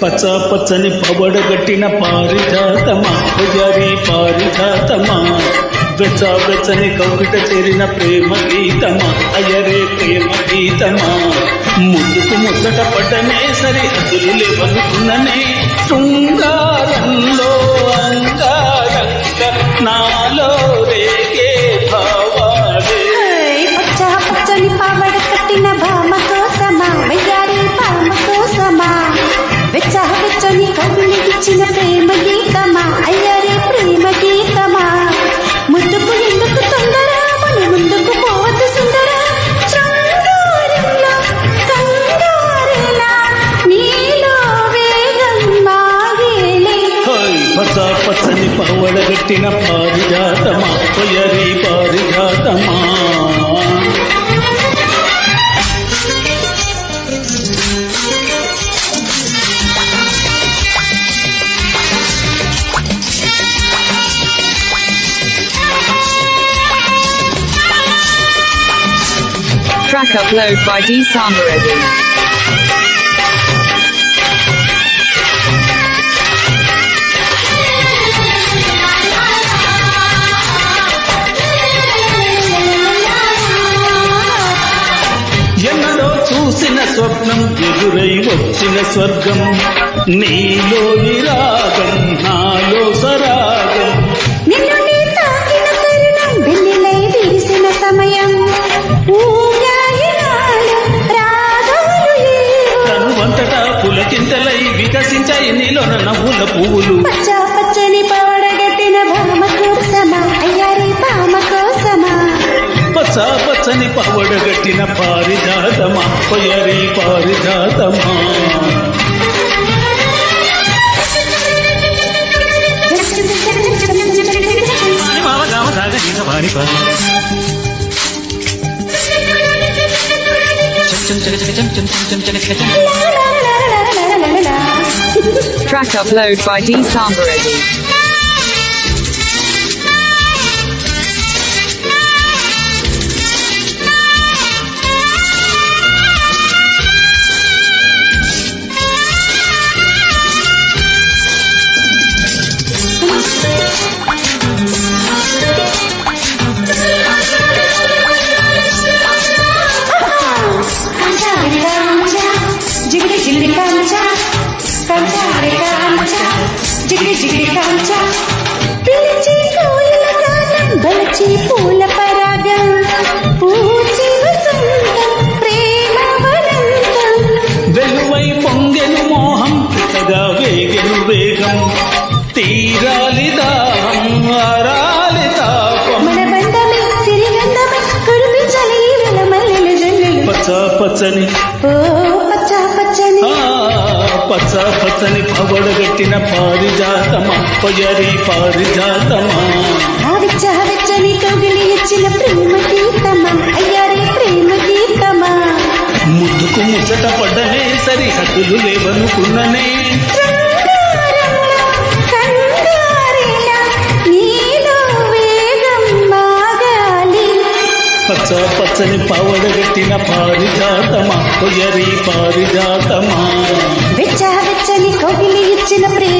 పచ్చ పచ్చని పవడగట్టిన పారిజాతమా పుజారి పారిజాతమా వెచ్చ వెచ్చని కౌగిట చేరిన ప్రేమ గీతమా అయ్యరే ప్రేమ గీతమా ముద్దుకు ముద్దట పడ్డనే సరి అదులు లేవనుకున్ననే శృంగారంలో అంగారంగ నాలో రేగే భావాలే పచ్చ పచ్చని పావడ కట్టిన భామ కోసమా వయ్యారి భామ కోసమా వెచ్చ వెచ్చని కవిని ఇచ్చిన ప్రేమ గీతమా అయ్యరే ప్రేమ గీతమా ముద్దుకు ఎందుకు తొందర మన ముందుకు పోవద్దు సుందర శృంగారంలో కంగారేలా నీలో వేగం మాగేలే పచ్చ పచ్చని పవడగట్టిన పారిజాతమా పొయ్యరి పారిజాతమా Track upload by D Samaredi. ఎన్నడో చూసిన స్వప్నం ఎదురై వచ్చిన స్వర్గం నీలోని రాగం నాలో సరాగం నిన్ను నీ తాకిన తరుణం వెన్నెలై విరిసిన సమయం ఊయాయినాలు రాగాలు ఏవో. తనువంతటా పులకింతలై వికసించాయి నీలోన నవ్వుల పువ్వులు పచ్చ పచ్చని పవడగట్టిన భామ కోసమా అయ్యారి భామ కోసమా పచ్చ పచ్చని పవడగట్టిన పారిజాతమా పొయ్యరి పారిజాతమా Track upload by D Samaredi. జిగిడి జిగిడి కాంచా కంచారే కాంచా జిగిడి జిగిడి కాంచా పిలిచి కోయిల గానం బలచి పూల పరాగం పూచి వసంతం ప్రేమ వనంతం వెలువై పొంగెను మోహం పితగా వేగెను వేగం తీరాలి దాహం ఆరాలి తాపం మన బంధమే సిరిగంధమే కురిపించాలి ఈ వేళ మల్లెలు జల్లులు పచ్చ పచ్చని ఓ పచ్చ పచ్చని పచ్చ పచ్చని పవడగట్టిన పారిజాతమా పొయ్యరి పారిజాతమా వెచ్చ వెచ్చని కౌగిలి ఇచ్చిన ప్రేమ గీతమా అయ్యారే ప్రేమ గీతమా ముద్దుకు ముచ్చట పడ్డనే సరి హద్దులు లేవనుకున్ననే శృంగారంలో కంగారేలా నీలో వేగం మాగాలి పచ్చ పచ్చని పవడగట్టిన పారిజాతమా పొయ్యరి పారిజాతమా వెచ్చ వెచ్చని కౌగిలి ఇచ్చిన ప్రేమ